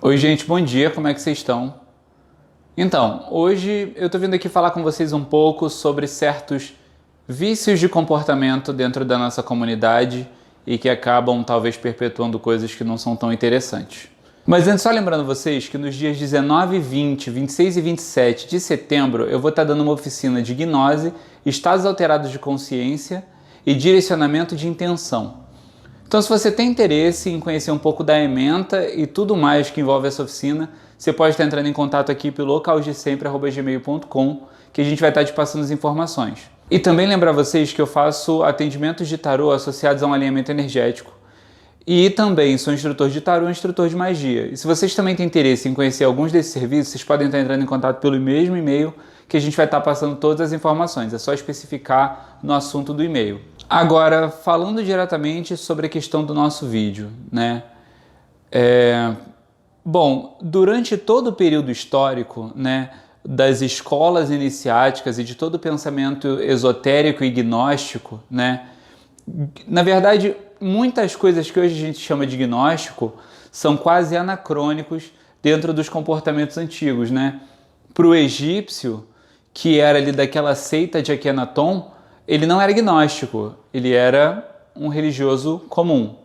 Oi gente, bom dia, como é que vocês estão? Então, hoje eu tô vindo aqui falar com vocês um pouco sobre certos vícios de comportamento dentro da nossa comunidade e que acabam talvez perpetuando coisas que não são tão interessantes. Mas antes, só lembrando vocês que nos dias 19, 20, 26 e 27 de setembro eu vou estar dando uma oficina de gnose, estados alterados de consciência e direcionamento de intenção. Então, se você tem interesse em conhecer um pouco da ementa e tudo mais que envolve essa oficina, você pode estar entrando em contato aqui pelo localdesempre@gmail.com, que a gente vai estar te passando as informações. E também lembrar vocês que eu faço atendimentos de tarô associados a um alinhamento energético. E também sou instrutor de tarô e instrutor de magia. E se vocês também têm interesse em conhecer alguns desses serviços, vocês podem estar entrando em contato pelo mesmo e-mail que a gente vai estar passando todas as informações. É só especificar no assunto do e-mail. Agora, falando diretamente sobre a questão do nosso vídeo, né? Bom, durante todo o período histórico, né, das escolas iniciáticas e de todo o pensamento esotérico e gnóstico, né? Na verdade, muitas coisas que hoje a gente chama de gnóstico são quase anacrônicos dentro dos comportamentos antigos, né? Para o egípcio, que era ali daquela seita de Akenaton, ele não era gnóstico, ele era um religioso comum,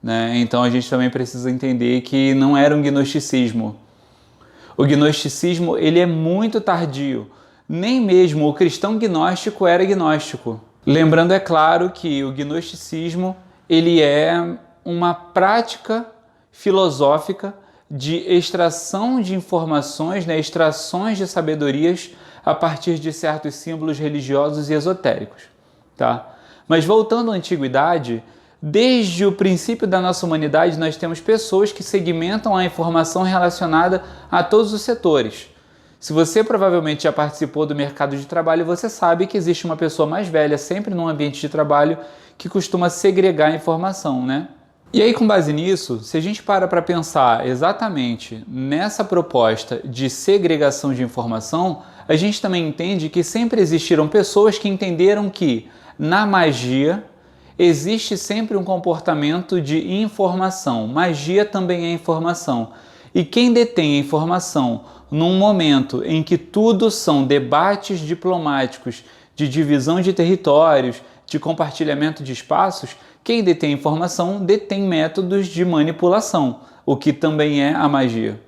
né? Então a gente também precisa entender que não era um gnosticismo. O gnosticismo ele é muito tardio, nem mesmo o cristão gnóstico era gnóstico. Lembrando, é claro, que o gnosticismo ele é uma prática filosófica de extração de informações, né, extrações de sabedorias a partir de certos símbolos religiosos e esotéricos, tá? Mas voltando à antiguidade, desde o princípio da nossa humanidade nós temos pessoas que segmentam a informação relacionada a todos os setores. Se você provavelmente já participou do mercado de trabalho, você sabe que existe uma pessoa mais velha sempre num ambiente de trabalho que costuma segregar a informação, né? E aí, com base nisso, se a gente para pensar exatamente nessa proposta de segregação de informação, a gente também entende que sempre existiram pessoas que entenderam que, na magia, existe sempre um comportamento de informação. Magia também é informação. E quem detém a informação num momento em que tudo são debates diplomáticos de divisão de territórios, de compartilhamento de espaços, quem detém informação detém métodos de manipulação, o que também é a magia.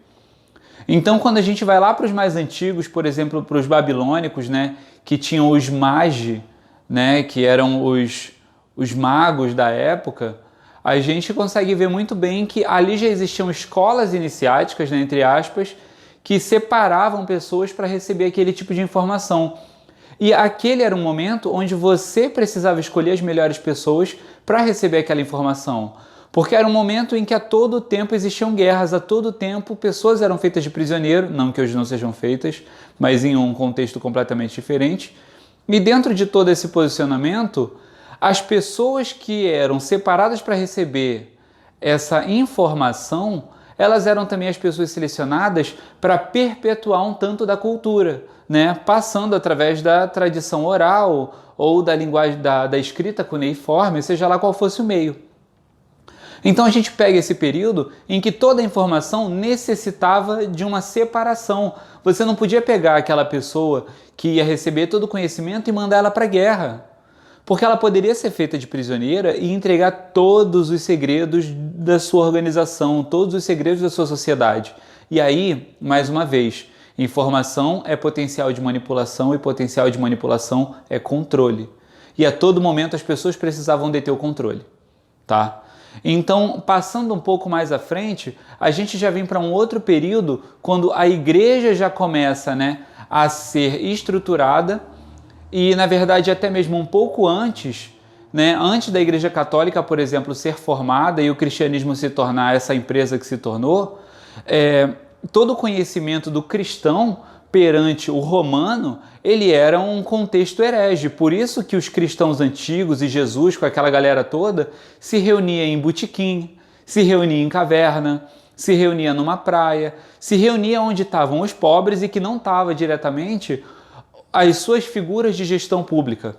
Então, quando a gente vai lá para os mais antigos, por exemplo, para os babilônicos, né, que tinham os magi, né, que eram os magos da época, a gente consegue ver muito bem que ali já existiam escolas iniciáticas, né, entre aspas, que separavam pessoas para receber aquele tipo de informação. E aquele era um momento onde você precisava escolher as melhores pessoas para receber aquela informação. Porque era um momento em que a todo tempo existiam guerras, a todo tempo pessoas eram feitas de prisioneiro, não que hoje não sejam feitas, mas em um contexto completamente diferente. E dentro de todo esse posicionamento, as pessoas que eram separadas para receber essa informação, elas eram também as pessoas selecionadas para perpetuar um tanto da cultura, né? Passando através da tradição oral ou da linguagem da escrita cuneiforme, seja lá qual fosse o meio. Então a gente pega esse período em que toda a informação necessitava de uma separação. Você não podia pegar aquela pessoa que ia receber todo o conhecimento e mandar ela para a guerra, porque ela poderia ser feita de prisioneira e entregar todos os segredos da sua organização, todos os segredos da sua sociedade. E aí, mais uma vez, informação é potencial de manipulação e potencial de manipulação é controle. E a todo momento as pessoas precisavam deter o controle, tá? Então, passando um pouco mais à frente, a gente já vem para um outro período quando a igreja já começa, né, a ser estruturada e, na verdade, até mesmo um pouco antes, né, antes da Igreja Católica, por exemplo, ser formada e o cristianismo se tornar essa empresa que se tornou, todo o conhecimento do cristão perante o romano, ele era um contexto herege. Por isso que os cristãos antigos e Jesus, com aquela galera toda, se reunia em botequim, se reunia em caverna, se reunia numa praia, se reunia onde estavam os pobres e que não estava diretamente as suas figuras de gestão pública.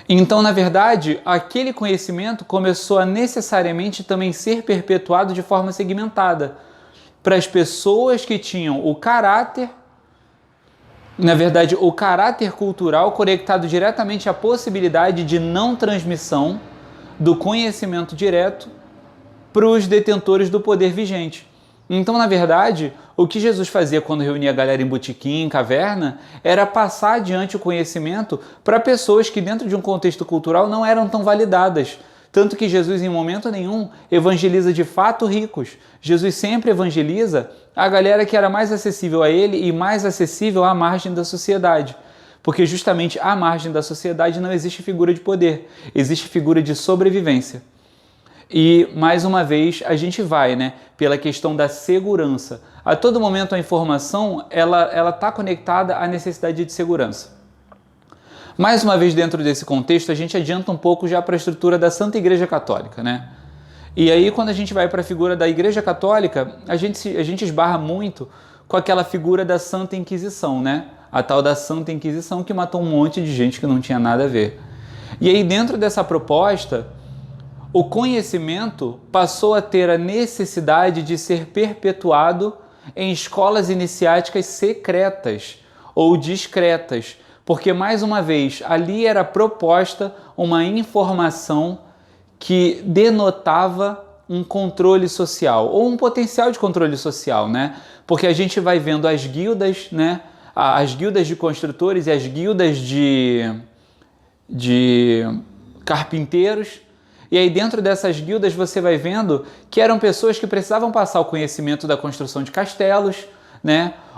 Então, na verdade, aquele conhecimento começou a necessariamente também ser perpetuado de forma segmentada. para as pessoas que tinham o caráter, na verdade, o caráter cultural conectado diretamente à possibilidade de não transmissão do conhecimento direto para os detentores do poder vigente. Então, na verdade, o que Jesus fazia quando reunia a galera em botequim, em caverna, era passar adiante o conhecimento para pessoas que dentro de um contexto cultural não eram tão validadas. Tanto que Jesus, em momento nenhum, evangeliza de fato ricos. Jesus sempre evangeliza a galera que era mais acessível a ele e mais acessível à margem da sociedade. Porque justamente à margem da sociedade não existe figura de poder, existe figura de sobrevivência. E, mais uma vez, a gente vai, pela questão da segurança. A todo momento a informação ela está conectada à necessidade de segurança. Mais uma vez, dentro desse contexto, a gente adianta um pouco já para a estrutura da Santa Igreja Católica, E aí, quando a gente vai para a figura da Igreja Católica, a gente esbarra muito com aquela figura da Santa Inquisição, A tal da Santa Inquisição que matou um monte de gente que não tinha nada a ver. E aí, dentro dessa proposta, o conhecimento passou a ter a necessidade de ser perpetuado em escolas iniciáticas secretas ou discretas, porque, mais uma vez, ali era proposta uma informação que denotava um controle social, ou um potencial de controle social, Porque a gente vai vendo as guildas, as guildas de construtores e as guildas de carpinteiros, e aí dentro dessas guildas você vai vendo que eram pessoas que precisavam passar o conhecimento da construção de castelos,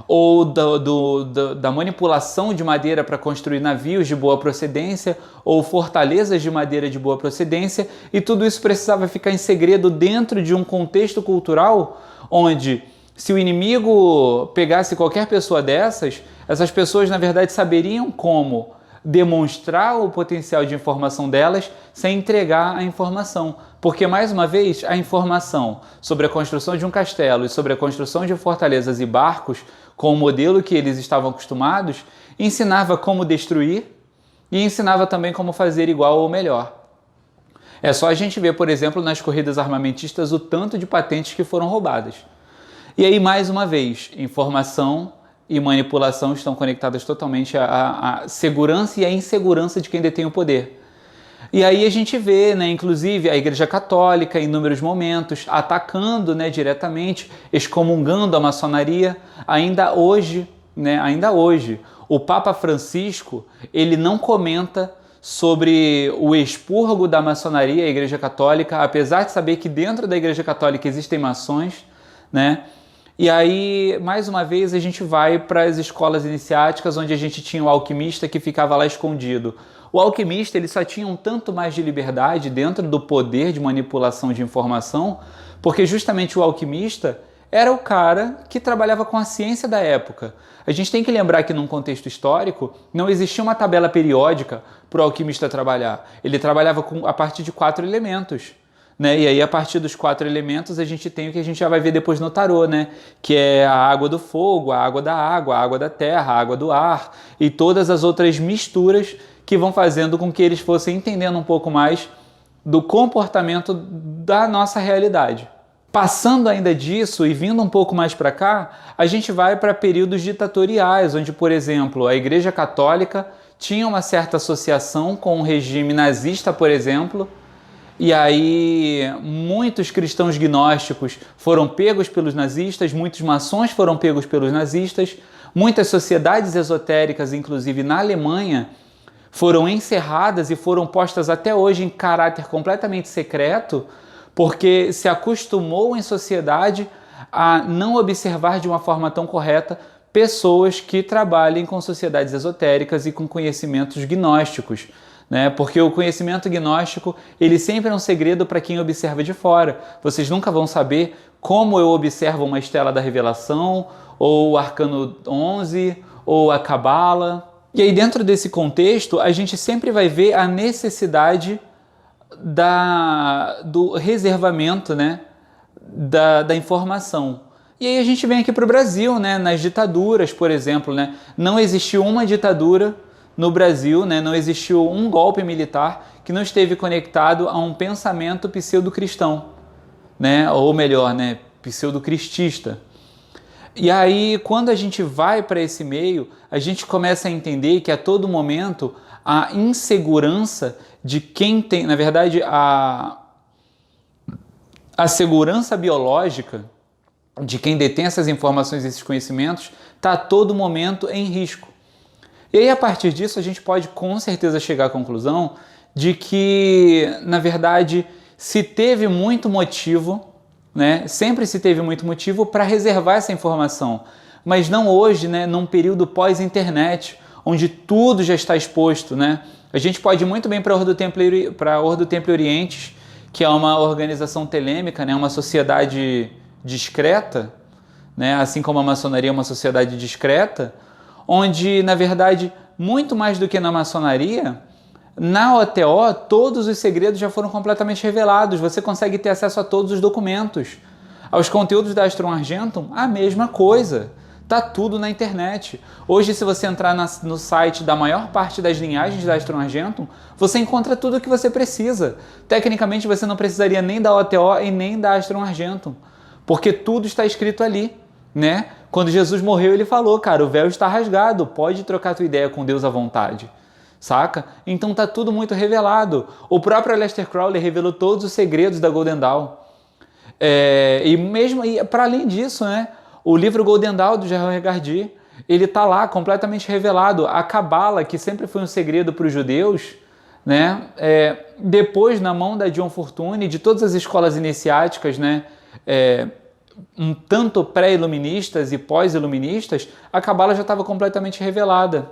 ou da manipulação de madeira para construir navios de boa procedência, ou fortalezas de madeira de boa procedência, e tudo isso precisava ficar em segredo dentro de um contexto cultural onde, se o inimigo pegasse qualquer pessoa dessas, essas pessoas na verdade saberiam como demonstrar o potencial de informação delas sem entregar a informação. Porque, mais uma vez, a informação sobre a construção de um castelo e sobre a construção de fortalezas e barcos, com o modelo que eles estavam acostumados, ensinava como destruir e ensinava também como fazer igual ou melhor. É só a gente ver, por exemplo, nas corridas armamentistas, o tanto de patentes que foram roubadas. E aí, mais uma vez, informação e manipulação estão conectadas totalmente à segurança e à insegurança de quem detém o poder. E aí a gente vê, inclusive, a Igreja Católica, em inúmeros momentos, atacando diretamente, excomungando a maçonaria. Ainda hoje, o Papa Francisco, ele não comenta sobre o expurgo da maçonaria, a Igreja Católica, apesar de saber que dentro da Igreja Católica existem maçons, E aí, mais uma vez, a gente vai para as escolas iniciáticas, onde a gente tinha o alquimista que ficava lá escondido. O alquimista ele só tinha um tanto mais de liberdade dentro do poder de manipulação de informação, porque justamente o alquimista era o cara que trabalhava com a ciência da época. A gente tem que lembrar que num contexto histórico não existia uma tabela periódica para o alquimista trabalhar. Ele trabalhava a partir de 4 elementos. E aí, a partir dos 4 elementos, a gente tem o que a gente já vai ver depois no tarô, que é a água do fogo, a água da terra, a água do ar e todas as outras misturas que vão fazendo com que eles fossem entendendo um pouco mais do comportamento da nossa realidade. Passando ainda disso e vindo um pouco mais para cá, a gente vai para períodos ditatoriais, onde, por exemplo, a Igreja Católica tinha uma certa associação com o regime nazista, por exemplo. E aí muitos cristãos gnósticos foram pegos pelos nazistas, muitos maçons foram pegos pelos nazistas, muitas sociedades esotéricas, inclusive na Alemanha, foram encerradas e foram postas até hoje em caráter completamente secreto, porque se acostumou em sociedade a não observar de uma forma tão correta pessoas que trabalhem com sociedades esotéricas e com conhecimentos gnósticos. Porque o conhecimento gnóstico ele sempre é um segredo para quem observa de fora. Vocês nunca vão saber como eu observo uma estela da revelação, ou o arcano 11, ou a cabala. E aí dentro desse contexto, a gente sempre vai ver a necessidade do reservamento da informação. E aí a gente vem aqui para o Brasil, nas ditaduras, por exemplo. Não existiu uma ditadura no Brasil, não existiu um golpe militar que não esteve conectado a um pensamento pseudo-cristão, ou melhor, pseudo-cristista. E aí, quando a gente vai para esse meio, a gente começa a entender que a todo momento a insegurança de quem tem, na verdade, a segurança biológica de quem detém essas informações, esses conhecimentos, está a todo momento em risco. E aí, a partir disso, a gente pode com certeza chegar à conclusão de que, na verdade, se teve muito motivo, né? Sempre se teve muito motivo para reservar essa informação, mas não hoje, né? Num período pós-internet, onde tudo já está exposto, né? A gente pode ir muito bem para a Ordo Templi Orientis, que é uma organização telêmica, né? Uma sociedade discreta, né? Assim como a maçonaria é uma sociedade discreta, onde, na verdade, muito mais do que na maçonaria, na OTO, todos os segredos já foram completamente revelados. Você consegue ter acesso a todos os documentos. Aos conteúdos da Astrum Argentum, a mesma coisa. Tá tudo na internet. Hoje, se você entrar no site da maior parte das linhagens da Astrum Argentum, você encontra tudo o que você precisa. Tecnicamente, você não precisaria nem da OTO e nem da Astrum Argentum, porque tudo está escrito ali, né? Quando Jesus morreu, ele falou, cara, o véu está rasgado, pode trocar tua ideia com Deus à vontade. Saca? Então tá tudo muito revelado. O próprio Aleister Crowley revelou todos os segredos da Golden Dawn. E mesmo para além disso, né? O livro Golden Dawn do Gerald Regardi, ele tá lá completamente revelado. A Cabala, que sempre foi um segredo para os judeus, né? Depois na mão da John Fortune, de todas as escolas iniciáticas, né? Um tanto pré-iluministas e pós-iluministas, a Cabala já estava completamente revelada.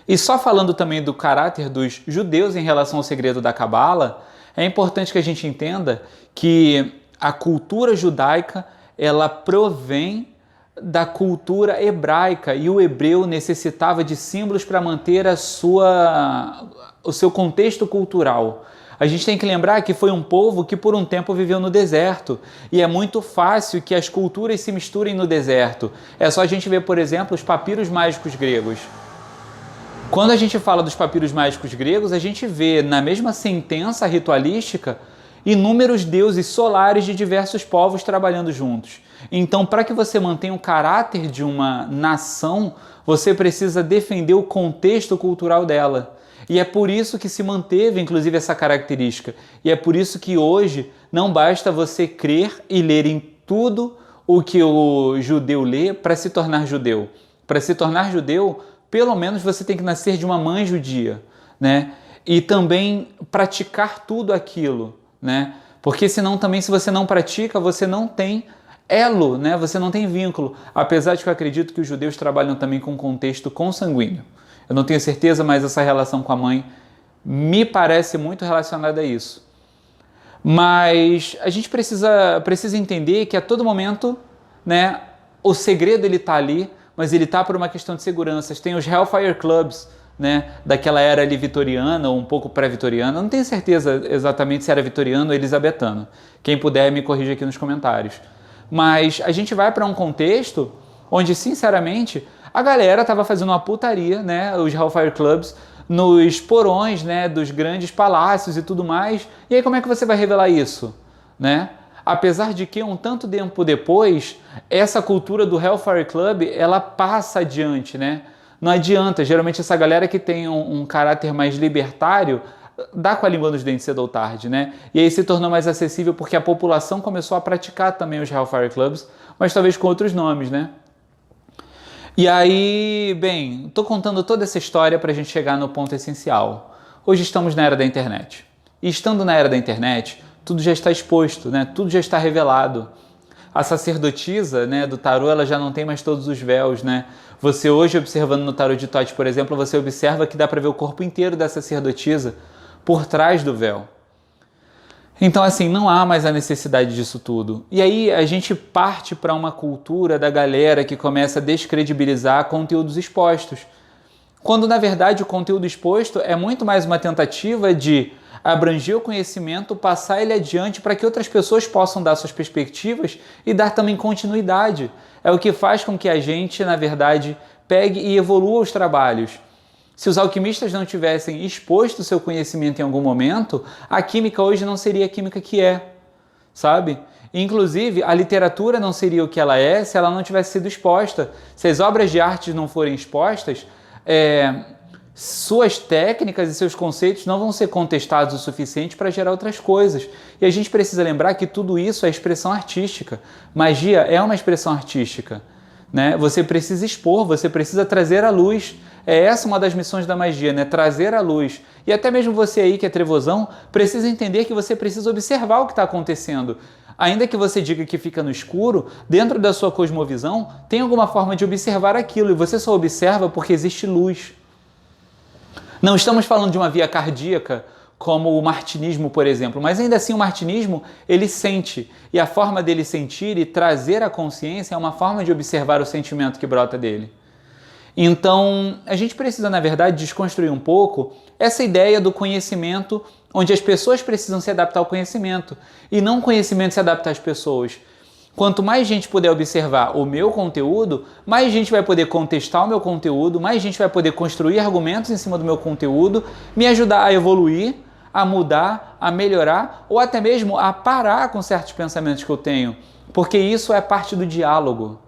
E só falando também do caráter dos judeus em relação ao segredo da Cabala, é importante que a gente entenda que a cultura judaica, ela provém da cultura hebraica e o hebreu necessitava de símbolos para manter o seu contexto cultural. A gente tem que lembrar que foi um povo que por um tempo viveu no deserto e é muito fácil que as culturas se misturem no deserto. É só a gente ver, por exemplo, os papiros mágicos gregos. Quando a gente fala dos papiros mágicos gregos, a gente vê na mesma sentença ritualística inúmeros deuses solares de diversos povos trabalhando juntos. Então, para que você mantenha o caráter de uma nação, você precisa defender o contexto cultural dela. E é por isso que se manteve, inclusive, essa característica. E é por isso que hoje não basta você crer e ler em tudo o que o judeu lê para se tornar judeu. Para se tornar judeu, pelo menos você tem que nascer de uma mãe judia, né? E também praticar tudo aquilo, né? Porque senão também, se você não pratica, você não tem elo, né? Você não tem vínculo. Apesar de que eu acredito que os judeus trabalham também com contexto consanguíneo. Eu não tenho certeza, mas essa relação com a mãe me parece muito relacionada a isso. Mas a gente precisa entender que a todo momento, né, o segredo ele está ali, mas ele está por uma questão de segurança. Tem os Hellfire Clubs, né, daquela era ali vitoriana ou um pouco pré-vitoriana. Não tenho certeza exatamente se era vitoriano ou elisabetano. Quem puder me corrija aqui nos comentários. Mas a gente vai para um contexto onde, sinceramente, a galera estava fazendo uma putaria, né, os Hellfire Clubs, nos porões, né, dos grandes palácios e tudo mais. E aí como é que você vai revelar isso, né? Apesar de que um tanto tempo depois, essa cultura do Hellfire Club, ela passa adiante, né? Não adianta, geralmente essa galera que tem um caráter mais libertário, dá com a língua nos dentes cedo ou tarde, né? E aí se tornou mais acessível porque a população começou a praticar também os Hellfire Clubs, mas talvez com outros nomes, né? E aí, bem, estou contando toda essa história para a gente chegar no ponto essencial. Hoje estamos na era da internet. E estando na era da internet, tudo já está exposto, né? Tudo já está revelado. A sacerdotisa, né, do tarô, ela já não tem mais todos os véus, né? Você hoje, observando no tarô de Thoth, por exemplo, você observa que dá para ver o corpo inteiro da sacerdotisa por trás do véu. Então, assim, não há mais a necessidade disso tudo. E aí a gente parte para uma cultura da galera que começa a descredibilizar conteúdos expostos. Quando, na verdade, o conteúdo exposto é muito mais uma tentativa de abranger o conhecimento, passar ele adiante para que outras pessoas possam dar suas perspectivas e dar também continuidade. É o que faz com que a gente, na verdade, pegue e evolua os trabalhos. Se os alquimistas não tivessem exposto o seu conhecimento em algum momento, a química hoje não seria a química que é, sabe? Inclusive, a literatura não seria o que ela é se ela não tivesse sido exposta. Se as obras de arte não forem expostas, suas técnicas e seus conceitos não vão ser contestados o suficiente para gerar outras coisas. E a gente precisa lembrar que tudo isso é expressão artística. Magia é uma expressão artística, né? Você precisa expor, você precisa trazer à luz. É essa uma das missões da magia, né? Trazer à luz. E até mesmo você aí que é trevozão, precisa entender que você precisa observar o que está acontecendo. Ainda que você diga que fica no escuro, dentro da sua cosmovisão, tem alguma forma de observar aquilo. E você só observa porque existe luz. Não estamos falando de uma via cardíaca, como o martinismo, por exemplo, mas ainda assim o martinismo, ele sente. E a forma dele sentir e trazer a consciência é uma forma de observar o sentimento que brota dele. Então, a gente precisa, na verdade, desconstruir um pouco essa ideia do conhecimento, onde as pessoas precisam se adaptar ao conhecimento, e não o conhecimento se adaptar às pessoas. Quanto mais gente puder observar o meu conteúdo, mais gente vai poder contestar o meu conteúdo, mais gente vai poder construir argumentos em cima do meu conteúdo, me ajudar a evoluir, a mudar, a melhorar, ou até mesmo a parar com certos pensamentos que eu tenho, porque isso é parte do diálogo.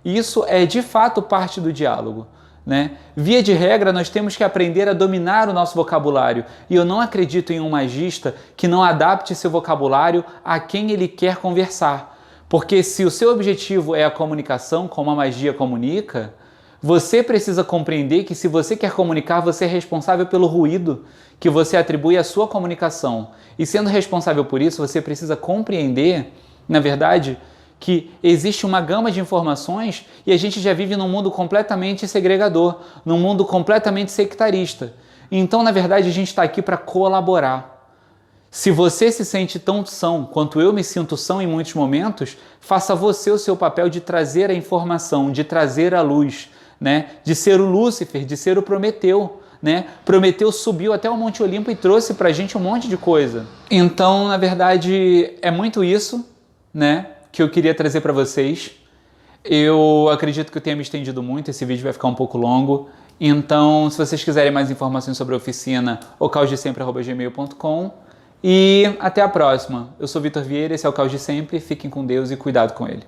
Isso é de fato parte do diálogo, né? Via de regra, nós temos que aprender a dominar o nosso vocabulário. E eu não acredito em um magista que não adapte seu vocabulário a quem ele quer conversar. Porque se o seu objetivo é a comunicação, como a magia comunica, você precisa compreender que se você quer comunicar, você é responsável pelo ruído que você atribui à sua comunicação. E sendo responsável por isso, você precisa compreender, na verdade, que existe uma gama de informações e a gente já vive num mundo completamente segregador, num mundo completamente sectarista. Então, na verdade, a gente está aqui para colaborar. Se você se sente tão são quanto eu me sinto são em muitos momentos, faça você o seu papel de trazer a informação, de trazer a luz, né? De ser o Lúcifer, de ser o Prometeu. Né? Prometeu subiu até o Monte Olimpo e trouxe para a gente um monte de coisa. Então, na verdade, é muito isso, né, que eu queria trazer para vocês. Eu acredito que eu tenha me estendido muito, esse vídeo vai ficar um pouco longo. Então, se vocês quiserem mais informações sobre a oficina, ocausdesempre@gmail.com. E até a próxima. Eu sou Vitor Vieira, esse é o Caos de Sempre. Fiquem com Deus e cuidado com ele.